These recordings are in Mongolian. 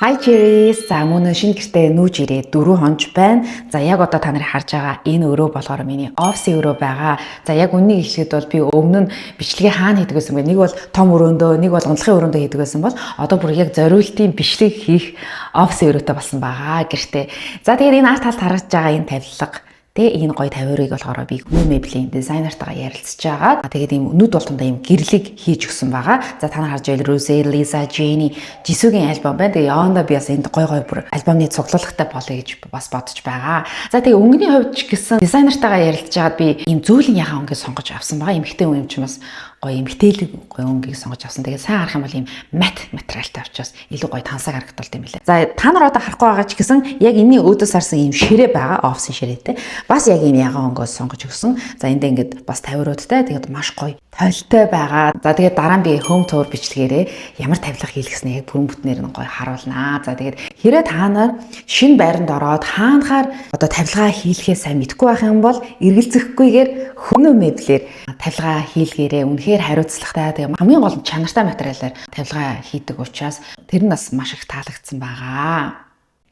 Hi Cherries. За мөн шинэ гэртээ нүүж ирээ 4 хонж байна. За яг одоо та нарыг харж байгаа энэ өрөө болохоор миний офисын өрөө байгаа. За яг үннийг хэлэхэд бол би өмнө нь бичлэгээ хаана хийдэг байсан бэ? Нэг бол том өрөөндөө, нэг бол ундлахын өрөөндөө хийдэг байсан бол одоо бүр яг зориултын бичлэг хийх офисын өрөөтэй болсон байгаа гэртээ. За тэгээд энэ арт талд харагдж байгаа энэ тавилга тэгээ энэ гоё тавиурыг болохоор би New Mebлийн дизайнертайгаа ярилцж байгаа. Тэгээд ийм нүд болтондоо ийм гэрлэг хийж өгсөн байгаа. За та нар харж байл Rose, Lisa, Jenny, Jisoo-гийн альбом байна. Тэгээ явандаа би бас энд гоё бүр альбомны цуглуулгатай болъё гэж бас бодож байгаа. За тэгээ өнгөний хувьд ч гэсэн дизайнертайгаа ярилцж байгаад би ийм зөөлөн ягаан өнгөийг сонгож авсан байгаа. Эмэгтэй хүн юм чи бас гоё эмгтээлэг гоё өнгөийг сонгож авсан. Тэгээ сайн харах юм бол ийм мат материалтай учраас илүү гоё тансаг харагдталт юм билээ. За та нар одоо харахгүй байгаа ч гэсэн яг энэний өөдөөс харсан ийм ширээ байгаа, офисын ширээтэй. Бас яг ийм ягаан өнгөөс сонгож өгсөн. За энд ингээд бас тавиуруудтай. Тэгээд маш гоё тойлтой байгаа. За тэгээд дараа нь би home tour бичлэгээрээ ямар тавилга хийлгэснээ яг бүрэн бүтнээр нь гоё харуулнаа. За тэгээд хэрэг та нар шинэ байранд ороод хаанахаар одоо тавилгаа хийлгэхээ сайн мэдгүй байх юм бол эргэлзэхгүйгээр New Mebler тавилгаа хийлгээрээ үнэхээр хариуцлагатай. Тэгээд хамгийн гол нь чанартай материалаар тавилгаа хийдэг учраас тэр нь бас маш их таалагдсан байгаа.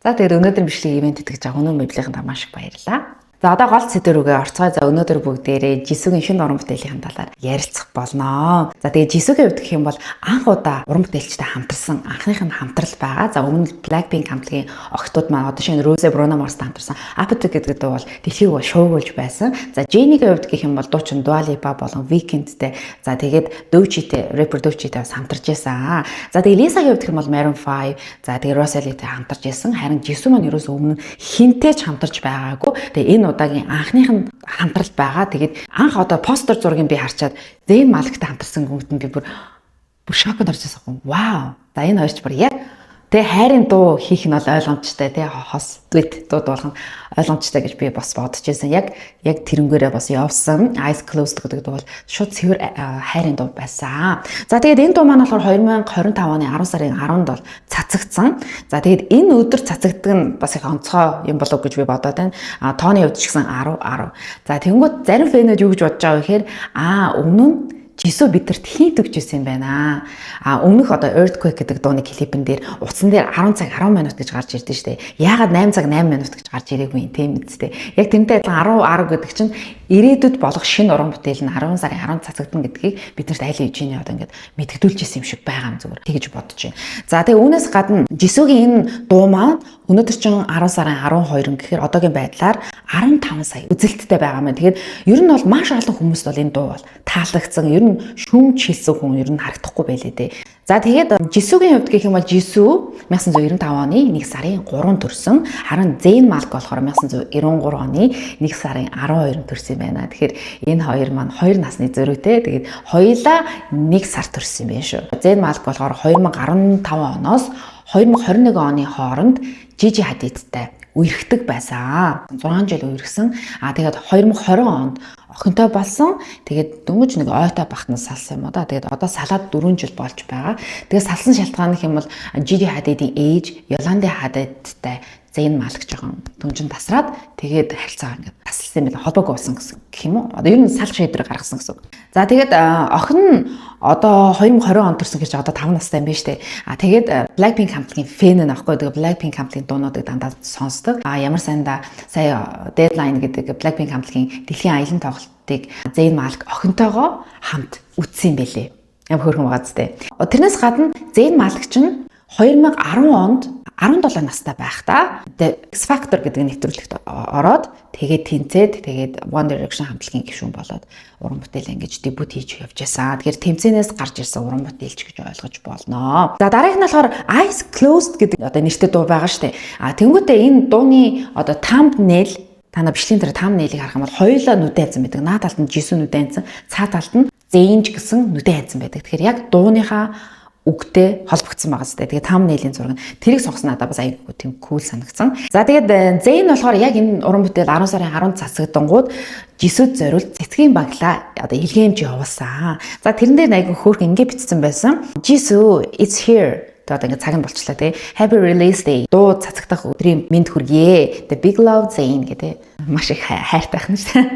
За тэгээд өнөөдөр бичлэг ивент гэдэг жаа New Mebler-ийн маш их баярлалаа. За одоо гол сэдв рүүгээ орцгоо. За өнөөдөр бүгдээрээ Jisoo-гийн шинэ уран бүтээлийн талаар ярилцах болно. За тэгээ Jisoo-гийн хувьд гэх юм бол анх удаа уран бүтээлчтэй хамтарсан анхных нь хамтрал байгаа. За өмнө Blackpink хамтлагийн охтууд маань одоо шинэ Rose, Bruno Mars-тай хамтарсан Apathy гэдэг дуу бол дэлхийг бол шуугуулж байсан. За Jennie-гийн хувьд гэх юм бол дуучин Dua Lipa болон Weeknd-тэй. За тэгээд Doechii-тэй, rapper Doechii-тэй бас хамтарч байсан. За тэгээ Lisa-гийн хувьд гэх юм бол Maroon 5, за тэгээ Rosalie-тэй хамтарч байсан. Харин Jisoo маань ерөөсөө өмнө хинтэй ч хамтарч байгаагүй. Тэгээ энэ удаагийн анхных нь хамтрал байгаа. Тэгээд анх одоо постэр зургийг би харчаад Zayn Malik-тай хамтарсан гүнт нь би бүр шокод орж ирсэн. Вау. За энэ хоёрч бүр яг тэгээ хайрын дуу хийх нь бол ойлгомжтой тий хос дуэт дуу болгох нь ойлгомжтой гэж би бас бодож байсан. Яг тэрнгээрээ бас явсан. Eyes Closed гэдэг дуу бол шууд цэвэр хайрын дуу байсан. За тэгээд энэ дуу маань болохоор 2025 оны 10 сарын 10-нд бол цацагдсан. За тэгээд энэ өдөр цацагддаг нь бас их онцгой юм болов гэж би бодоод байна. Тооны хувьд ч гэсэн 10. За тэгэнгүүт зарим фэнүүд юу гэж бодож байгаа вэ гэхээр өмнө нь Jisoo бидэрт хийд өгч байсан юм байна. Өмнөх одоо Earthquake гэдэг дууны клипэн дээр утсан дээр 10 цаг 10 минут гэж гарч ирдэ штэ. Яагаад 8 цаг 8 минут гэж гарч ирээгүй юм тийм үстэй. Яг тэрнтэй адилхан 10 гэдэг чинь ирээдүйд болох шинэ уран бүтээл нь 10 сарын 10 цацагдана гэдгийг биднэрт аль хэвчээний одоо ингээд мэдгдүүлж ирсэн юм шиг байгаа юм зүгээр. Тэгэж бодож байна. За тэгээ үүнээс гадна Jisoo-гийн энэ дуу маань өнөөдөр чинь 10 сарын 12 гэхээр одоогийн байдлаар 15 сая үзэлттэй байгаа юм. Тэгэхээр ер нь бол маш олон хүмүүст бол энэ дуу бол таалагдсан. Ер нь шүүмж хийсэн хүн ер нь харагдахгүй байлээ дээ. За тэгээд Jisoo-гийн хувьд гэх юм бол Jisoo 1995 оны 1 сарын 3 төрсөн. Харин Zayn Malik болохоор 1993 оны 1 сарын 12-нд төрсөн юм байна. Тэгэхээр энэ хоёр маань 2 насны зөрүүтэй. Тэгээд хоёулаа 1 сар төрсөн юм байна шүү. Zayn Malik болохоор 2015 оноос 2021 оны хооронд Gigi Hadidтай үерхдэг байсан. 6 жил үерхсэн. Тэгээд 2020 онд охинтой болсон. Тэгээд дөнгөж нэг ойтой бахнаас салсан юм уу да. Тэгээд одоо салаад 4 жил болж байгаа. Тэгээд салсан шалтгаан гэх юм бол Gigi Hadidийн ээж Yolanda Hadidтай Zayn Malik жоохон дөнгөж тасраад тэгээд харилцаа ингээд тасалсан юм байна. Холбоогүй болсон гэсэн гэх юм уу? Одоо ер нь салх шийдвэр гаргасан гэсэн үг. За тэгээд охин нь одоо 2020 онд төрсөн гэж одоо 5 настай юм байна штэ. Тэгээд Blackpink хамтлагийн фэн нь аахгүй. Тэгээд Blackpink хамтлагийн дуунуудыг дандаа сонсдог. Ямар санда сая Deadline гэдэг Blackpink хамтлагийн дэлхийн аялын тоглолтыг Zayn Malik охинтойгоо хамт үзсэн юм бэлээ. Ямар хөөрхөн байгаа зү. Тэрнээс гадна Zayn Malik чинь 2010 онд 17 настай байхдаа X Factor гэдэг нэвтрүүлэгт ороод тэгээд тэнцээд тэгээд One Direction хамтлагийн гишүүн болоод уран бүтээл ингэж дебют хийж явж байсан. Тэгэхээр тэмцээнээс гарч ирсэн уран бүтээлч гэж ойлгож болно. За дараагийнх нь болохоор Eyes Closed гэдэг одоо нэртэй дуу байгаа штэ. Тэнгүүтээ энэ дууны одоо thumbnail та нар бичлэгийн дээр thumbnail-ийг харах юм бол хоёулаа нүдэн хайцсан байдаг. Наад талд нь Jisoo нүдэн хайцсан, цаа талд нь Zayn гэсэн нүдэн хайцсан байдаг. Тэгэхээр яг дууныхаа үгтэй холбогдсон байгаа зү. Тэгээд thumbnail-ийн зураг тэрийг сонгосноо надад бас айгүй тийм cool санагдсан. За тэгээд Zayn болохоор яг энэ уран бүтээл 10 сарын 10-нд цацагдангууд Jisoo-д зориулж цэцгийн баглаа одоо илгээмж явуулсан. За тэрэн дээр айгүй хөөрхөн ингэ бичсэн байсан. Jisoo, it's here. Тэгээ одоо ингээд цаг нь болчлаа тий. Happy release day. Дуу цацагдах өдрийн мэнд хүргэе. The Big Love Zayn гэдэг маш их хайртай байна шүү дээ.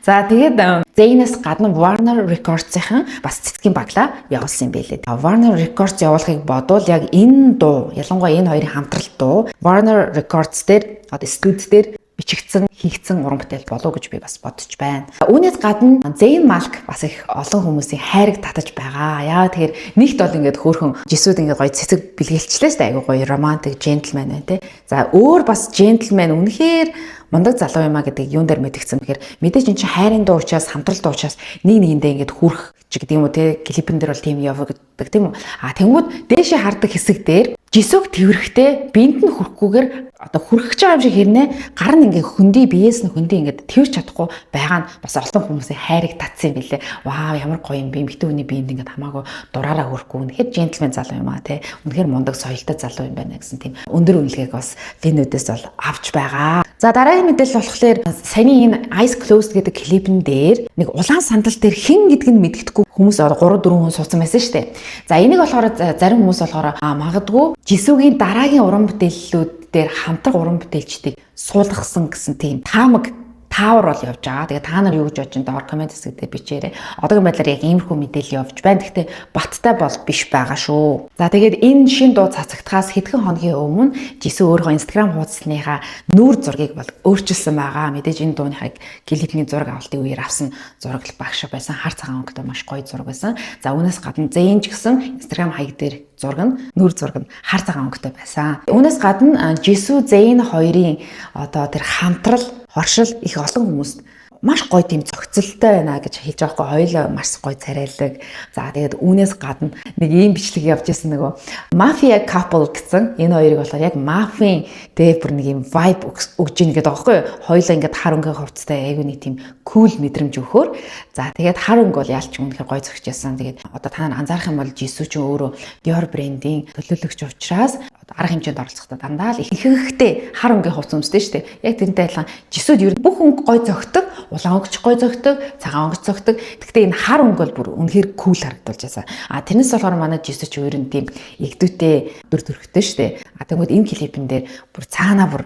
За тэгээд Zayn-аас гадна Warner Records-ийн бас цэцгийн баглаа явуулсан юм байлээ. Warner Records явуулахыг бодвол яг энэ дуу, ялангуяа энэ хоёрын хамтралт дуу Warner Records дээр одоо студид дээр бичигдсэн, хийгдсэн уран бүтээл болов гэж би бас бодож байна. Үүнээс гадна Zayn Malik бас их олон хүмүүсийн хайрыг татаж байгаа. Яагаад тэгэхээр нэгт бол ингээд хөөрхөн жисүүд ингээд гоё цэцэг бэлгэлчлээ шүү дээ. Айгу гоё romantic gentleman байна тий. За өөр бас gentleman үнэхээр мундаг залуу юм а гэдэг юун дээр мэдгдсэн бэхээр мэдээж эн чинь хайрын дуу учраас хамтрал дуу учраас нэг нэгэндээ ингээд хүрх ч гэдэг юм уу тий. Клипэн дээр бол тийм явагддаг тийм үү. Тэнгүүд дээшээ хардаг хэсэг дээр жисүүг тэрхтээ биед нь хүрхгүйгээр одоо хүрхэж байгаа юм шиг хэрнээ гар нь ингээ хөндөй биеэс нь хөндөй ингээ тэрч чадахгүй байгаа нь бас олон хүмүүсийн хайрыг татсан юм билээ. Вау ямар гоё юм бэ. Эмэгтэй хүний биед ингээ хамаагүй дураараа хүрхгүй. Үнэхээр gentleman залуу юм аа тий. Үнэхээр мундаг соёлтой залуу юм байна гэсэн тийм өндөр үнэлгээг бас фэнүүдээс бол авч байгаа. За дараагийн мэдээлэл болохоор саяны энэ Eyes Closed гэдэг клипэн дээр нэг улаан сандал дээр хэн гэдг нь мэддэхгүй хүмүүс 3 4 хүн суудсан байсан шүү дээ. За энийг болохоор зарим хүмүүс болохоор магадгүй Жисүүгийн дараагийн уран бүтээллүүд дээр хамтрах уран бүтээлчдийг суулгасан гэсэн тийм таамаг таавар бол явж байгаа. Тэгээ та нар юу гэж бодож байна? Доор коммент хэсэгтээ бичээрэй. Одоогийн байдлаар яг иймэрхүү мэдээлэл явж байна. Гэхдээ баттай бол биш байгаа шүү. За тэгээд энэ шин дуу цацагдхаас хэдхэн хоногийн өмнө Жисүү өөрийнхөө Instagram хуудасныхаа нүүр зургийг бол өөрчилсөн байгаа. Мэдээж энэ дууныхыг клипний зураг авалтын үеэр авсан зураг багш байсан. Хар цагаан өнгөтэй маш гоё зураг байсан. За үүнээс гадна Zayn ч гэсэн Instagram хаяг дээр зураг нь нүүр зураг нь хар цагаан өнгөтэй байсан. Үүнээс гадна Жисүү Zayn хоёрын одоо тэр хамтрал хоршил их олон хүмүүст маш гоё тийм зохицолтой байна гэж хэлж байгаа хгүй. Хоёулаа маш гоё царайлаг. За тэгээд үүнээс гадна нэг ийм бичлэг явж ирсэн нөгөө Mafia couple гэсэн энэ хоёрыг болохоор яг мафийн дээр бүр нэг ийм vibe өгж ийн гэдэг байгаа хгүй. Хоёулаа ингээд хар өнгөний хувцастай айгүй нэг тийм cool мэдрэмж өгөхөөр. За тэгээд хар өнгө бол яалч үнэхээр гоё зохицсан. Тэгээд одоо та нар анзаарах юм бол Jisoo ч өөрөө Dior брендийн төлөөлөгч учраас арга хэмжээнд оролцохдоо дандаа л ихэнхдээ хар өнгөний хувцас өмсдөө шүү дээ. Яг тэрнтэй адилхан Jisoo ер нь бүх өнгө гоё зохидог, улаан өнгөч гоё зохидог, цагаан өнгөч зохидог. Гэхдээ энэ хар өнгө бол бүр үнэхээр кул харагдуулж байсан. Тэрнээс болохоор манай Jisoo ч өөр нь тийм игдүүтэй дүр төрхтэй шүү дээ. Тэгвэл энэ клипэн дээр бүр цаанаа бүр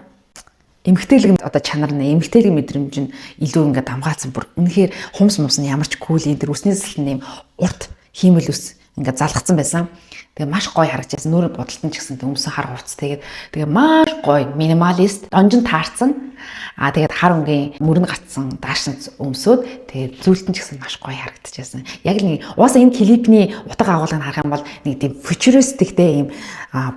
эмгтээлэг одоо чанар нь эмгтээлэг мэдрэмж нь илүү ингээд хамгаалсан бүр үнэхээр хумс мумс нь ямар ч кул энэ төр үсний сэлэн юм урт хиймэл ус ингээд залгацсан байсан. Тэгээ маш гоё харагдаж байсан. Нүрэ бодолтон ч гэсэн өмсөн хар хувцас тэгээ маш гоё минималист донжин таарсан. Тэгээд хар өнгийн мөрөн гацсан даашин өмсөд тэгээд зүйлтэн ч гэсэн маш гоё харагдаж байсан. Яг л нэг уусаа энэ клипний утга агуулгыг харах юм бол нэг тийм фьючеристиктэй юм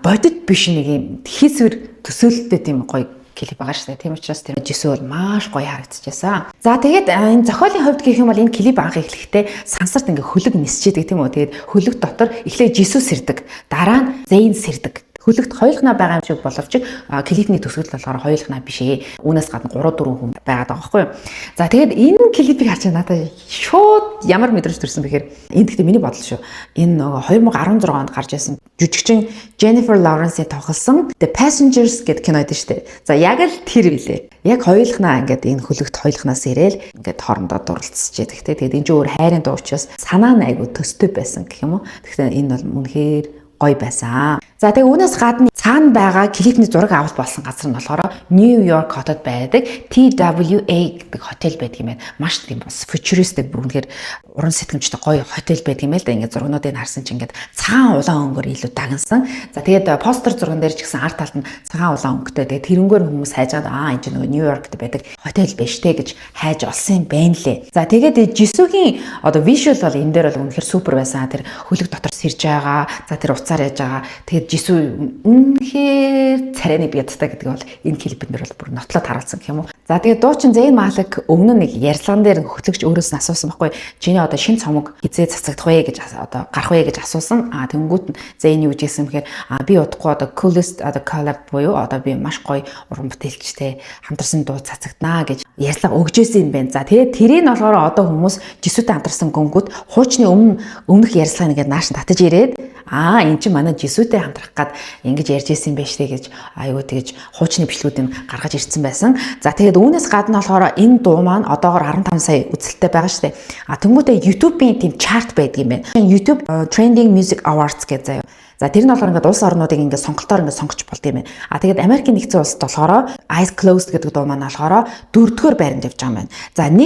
бодит биш нэг юм хийсвэр төсөөлөлттэй тийм гоё клип байгаа шүү дээ. Тийм учраас тэр Jisoo бол маш гоё харагдчихсан. За тэгээд энэ зохиолын хувьд гэх юм бол энэ клип анх эхлэхдээ сансарт ингээ хөлөг нисчээдэг тийм үү. Тэгээд хөлөг дотор эхлээд Jisoo сэрдэг. Дараа нь Zayn сэрдэг. Хөлөгт хоёулахнаа байгаа юм шиг боловч клипний төсөөлөл болохоор хоёулахнаа биш ээ. Үүнээс гадна 3 4 хүн байгаад байгаа байхгүй юу. За тэгээд энэ клипийг харж надад шууд ямар мэдрэмж төрсөн бэхээр энэ гэхдээ миний бодол шүү. Энэ нөгөө 2016 онд гарч ирсэн жүжигчин Jennifer Lawrence-ийн тоглосон The Passengers гэдэг кино байдаг шүү дээ. За яг л тэр билээ. Яг хоёулахнаа ингээд энэ хөлөгт хоёулахнаас ирээл ингээд хоорондоо дурлцчихээ. Тэгээд энэ ч өөр хайрын дуу учраас санаа нь айгу төстэй байсан гэх юм уу. Тэгэхээр энэ бол үнэхээр гоё байсан. За тэгээ үүнээс гадна цаана байгаа клипний зураг авалт болсон газар нь болохоор New York хотод байдаг TWA гэдэг хотел байдаг юм байна. Маш тийм бас futuristic бүрнээр уран сэтгэмжтэй гоё хотел байдаг юм л да. Ингээд зургнуудыг харсан чинь ингээд цагаан улаан өнгөөр илүү дагнсан. За тэгээд постэр зурган дээр ч гэсэн арт талд нь цагаан улаан өнгөтэй. Тэгээд тэрнгөөр хүмүүс хайжгаад энэ чинь нөгөө New Yorkт байдаг хотел биш те гэж хайж олсон юм байна лээ. За тэгээд Jisoo-гийн одоо visual бол энэ дээр бол үнэхээр супер байсан. Тэр хөлөг дотор сэрж байгаа. За тэр уцаар яаж байгаа. Тэгээд Jisoo үнэхээр царайны биедтэй гэдэг бол энэ клипэн дээр бол бүр нотлоод харуулсан гэх юм уу. За тэгээд дуучин Zayn Malik өмнө нэг ярьцлаган дээр хөтлөгч өөрөөс нь асуусан байхгүй. Чиний одоо шинэ цомог хизээ цацагдах вэ гэж одоо гарах вэ гэж асуусан. Тэнгүүт Zayn юу гэжсэн бэхээр би удахгүй одоо coolest одоо collab буюу одоо би маш гоё уран бүтээлчтэй хамтарсан дуу цацагднаа гэж ярьслага өгжсэн юм байна. За тэгээд тэрийг болохоор одоо хүмүүс жисүүтэй хамтарсан гүнгүүд хуучны өмнөх ярьслагыг ингээд нааш татаж ирээд энэ чинь манай жисүүтэй хамтрах гад ингэж ярьж ирсэн юм байна штэ гэж аюу тэгэж хуучны бичлэгүүдийг гаргаж ирсэн байсан. За тэгээд үүнээс гадна болохоор энэ дуу маань одоогоор 15 сая үзэлттэй байгаа штэ. Тэнгүүтээ YouTube-ийн тийм чарт байдаг юм байна. YouTube Trending Music Awards гэж заяа. За тэр нь болохоор ингээд улс орнуудыг ингээд сонголтоор ингээд сонгож болд юм байна. Тэгээд Америкийн нэгдсэн улсад болохоор Eyes Closed гэдэг дуу маань болохоор 4-р байранд явж байгаа юм байна. За 1,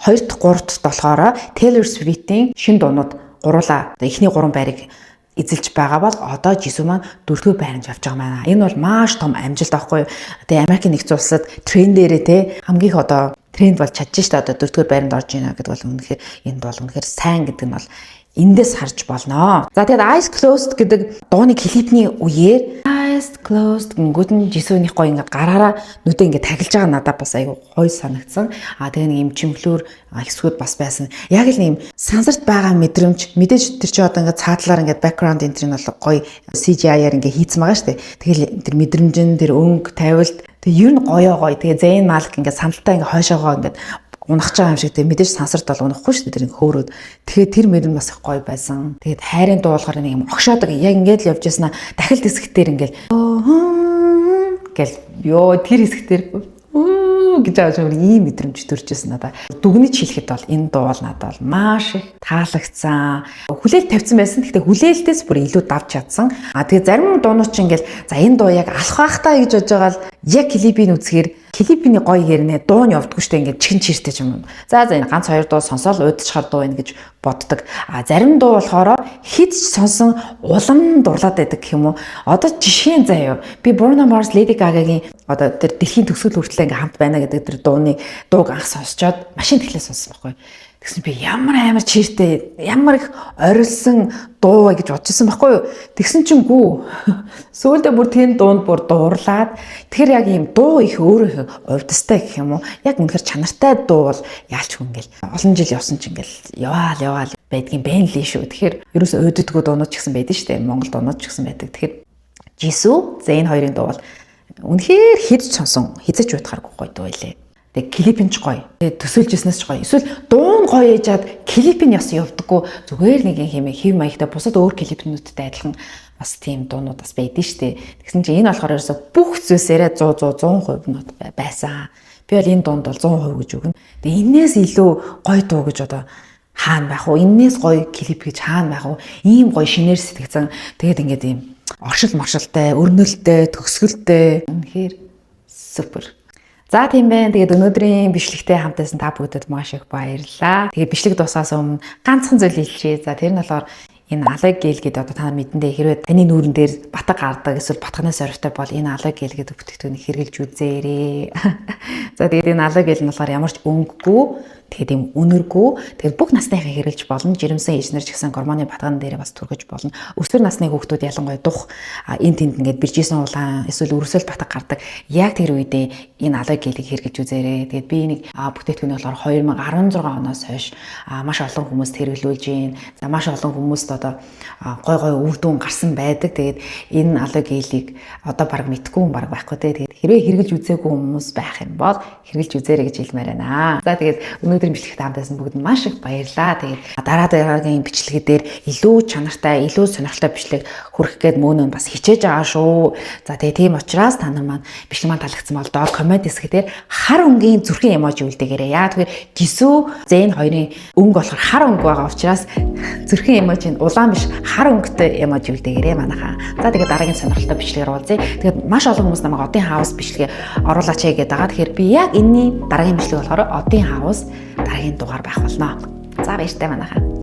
2 дахь, 3 дахь болохоор Taylor Swift-ийн шинэ дуунууд гуруула эхний 3 байрыг эзэлж байгаа бол одоо Jisoo маань 4-р байранд явж байгаа юм байна. Энэ бол маш том амжилт аахгүй юу? Тэгээ Америкийн нэгдсэн улсад трендээрээ те хамгийн их одоо тренд бол чадчих шүү дээ. Одоо 4-р байранд орж ийнэ гэдэг бол үнэхээр энэ бол үнэхээр сайн гэдэг нь бол эндээс харж болно. За тэгээд Eyes Closed гэдэг дууны клипний үеэр Eyes Closed гингүүд нь Jisoo-ных гоё ингээд гараараа нүдэ ингээд тагилж байгаа надад бас айгүй гоё санагдсан. Тэгээ нэг юм чимхлүүр хэсгүүд бас байсан. Яг л нэг юм сансарт байгаа мэдрэмж мэдээж тэр чи одоо ингээд цаадлаар ингээд background энэ нь бол гоё CGI-аар ингээд хийцэн байгаа шүү дээ. Тэгэл тэр мэдрэмжин тэр өнгө тавилт тэг ер нь гоё. Тэгээ Zayn Malik ингээд сандалтаа ингээд хойшоогоо ингээд унах байгаа юм шиг тэг мэдээж сансарт бол унахгүй шүү дээ тэр хөөрөөд. Тэгэхээр тэр мөрөн бас их гоё байсан. Тэгээд хайрын дуу болохоор нэг юм огшоодаг яг ингээд л явж яснаа дахил хэсэгтэр ингээд гэл ёо тэр хэсэгтэр гэж ааж ийм мэдрэмж төржсэн надаа. Дүгнэж хэлэхэд бол энэ дуу бол надад бол маш их таалагдсан. Хүлээл тавьсан байсан. Гэхдээ хүлээлтээс бүр илүү давж чадсан. Тэгээ зарим дуунууд чинь ингээл за энэ дуу яг алах байхтаа гэж бодож байгаа л яг клипийг үзэхээр клипний гоё хэрнээ дуу нь явдггүй штэ ингээд чихэн чиртэй юм. За энэ ганц 2 дуу сонсоод уйдчихар дуу энэ гэж боддог. Зарим дуу болохоор хэд ч сонсон улам дурлаад байдаг гэх юм уу. Одоо жишээ заяа. Би Bruno Mars, Lady Gaga-гийн одоо тэр дэлхийн төгсгөл хүртэл ингээ хамт байна гэдэг тэр дууг анх сонсчоод машин тэглээ сонссон байхгүй. Тэгсэн би ямар чиртэй, ямар их орилсон дуу гэж бодчихсон байхгүй юу. Тэгсэн чинь гүү. Сүүлдээ бүр тийм дуунд бүр дуурлаад тэгэхээр яг ийм дуу их өөрөө увдастай гэх юм уу. Яг үнэхэр чанартай дуу бол яалч ингээл олон жил явсан чинь ингээл яваал байдгийн байна лээ шүү. Тэгэхээр ерөөсөө өдөгдгөө дуунууд ч гэсэн байдаг шүү дээ. Монгол дуунууд ч гэсэн байдаг. Тэгэхээр Jisoo, Zayn хоёрын дуу бол үнэхээр хэд ч сонсон хязгаарч бодохааргүй гоё дуу байлээ. Тэгээ клип нь ч гоё. Тэгээ төсөөлжсэнээс ч гоё. Эсвэл дуун гоё ээжаад клип нь яс явдаггүй. Зүгээр нэг юм хэв маягтай бусад өөр клипнүүдтэй адилхан бас тийм дуунууд бас байдэн штэ. Тэгсэн чинь энэ болохоор ерөөсө бүх зүйлсээрээ 100% нот байсан. Би бол энэ дунд бол 100% гэж өгнө. Тэгээ энээс илүү гоё дуу гэж одоо хаана байх вэ? Энээс гоё клип гэж хаана байх вэ? Ийм гоё шинээр сэтгэцэн. Тэгээд ингээд ийм оршил маршилтай, өрнөлттэй, төгсгөлтэй. Үнэхээр супер. За тийм байна. Тэгээд өнөөдрийн бичлэгтэй хамтайсан та бүгдэд маш их баярлалаа. Тэгээд бичлэг дуусаас өмнө ганцхан зүйл хэлчихье. За тэр нь болохоор энэ алой гэл гэдэг одоо та нар мэдэндээ хэрвээ таны нүүрэн дээр батг гардаг эсвэл батганаас оройтой бол энэ алой гэл гэдэг бүтээгдэхүүнийг хэрэглэж үзээрэй. За тэгээд энэ алой гэл нь болохоор ямар ч өнгөгүй тэгээд юм үнэргүй тэгээд бүх насныхаа хэрэглэж болно. Жирэмсэн эжнэр ч гэсэн гормоны батган дээр бас түргэж болно. Өсвөр насны хүүхдүүд ялангуяа дух энэ тэнд ингээд биржсэн улаан эсвэл өрсөл батг гардаг. Яг тэр үедээ энэ алой гэлийг хэрэглэж үзээрэй. Тэгээд би нэг бүтээгдэхүүнийг болохоор 2016 оноос хойш маш олон хүмүүст хэрэглүүлж байна. За маш олон хүмүүст одоо гой үр дүн гарсан байдаг. Тэгээд энэ алой гэлийг одоо баг мэдгүй хүн баг байхгүй те. Тэгээд хэрвээ хэрэглэж үзээгүй хүмүүс байх юм бол хэрэглэж үзээрэй гэж хэлмээр байна. За тэгээд өнөөдрийн бичлэгт хамтайсан бүгд маш их баярлалаа. Тэгээд дараагийн бичлэгээр илүү чанартай, илүү сонирхолтой бичлэг хүргэх гээд мөн бас хичээж байгаа шүү. За тэгээд тийм учраас та нар маань бичлэг маань таалагдсан бол доор коммент хэсгээр хар өнгийн зүрхэн эможи үлдээгээрэй. Яа тэгэхээр Jisoo, Zayn хоёрын өнгө болохоор хар өнгө байгаа учраас зүрхэн эможи нь улаан биш хар өнгөтэй эможи үлдээгээрэй манайхаа. За тэгээд дараагийн сонирхолтой бичлэгээр уулзъя. Тэгээд маш олон хүмүүс намайг Одын хаус бичлэгээ оруулаач гэдэг байгаа. Тэгэхээр би яг энэний дараагийн бичлэг болохоор Одын хаус дараагийн дугаар байх болно. За баяртай манайхаа.